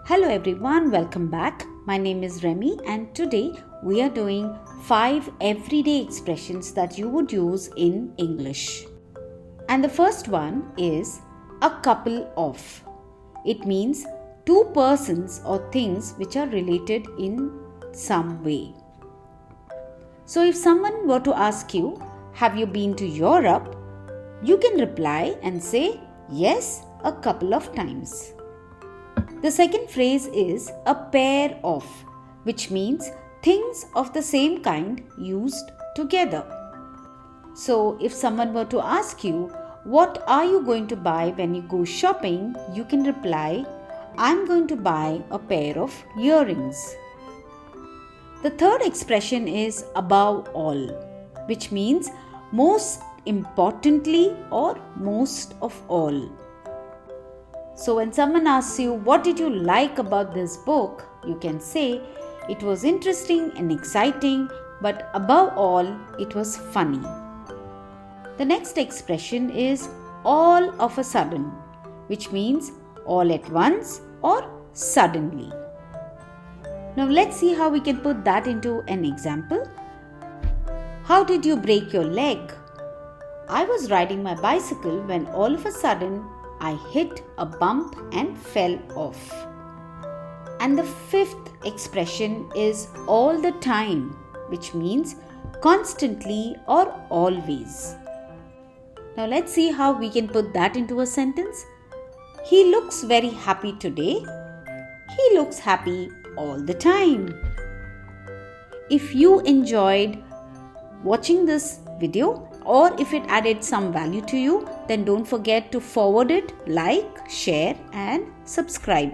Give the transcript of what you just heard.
Hello everyone, welcome back. My name is Remy and today we are doing 5 everyday expressions that you would use in English. And the first one is a couple of. It means two persons or things which are related in some way. So if someone were to ask you, have you been to Europe? You can reply and say, yes, a couple of times. The second phrase is a pair of, which means things of the same kind used together. So if someone were to ask you, what are you going to buy when you go shopping? You can reply, I'm going to buy a pair of earrings. The third expression is above all, which means most importantly or most of all. So when someone asks you, what did you like about this book? You can say, it was interesting and exciting, but above all, it was funny. The next expression is all of a sudden, which means all at once or suddenly. Now let's see how we can put that into an example. How did you break your leg? I was riding my bicycle when all of a sudden I hit a bump and fell off. And the fifth expression is all the time, which means constantly or always. Now let's see how we can put that into a sentence. He looks very happy today. He looks happy all the time. If you enjoyed watching this video, or if it added some value to you, then don't forget to forward it, like, share and subscribe.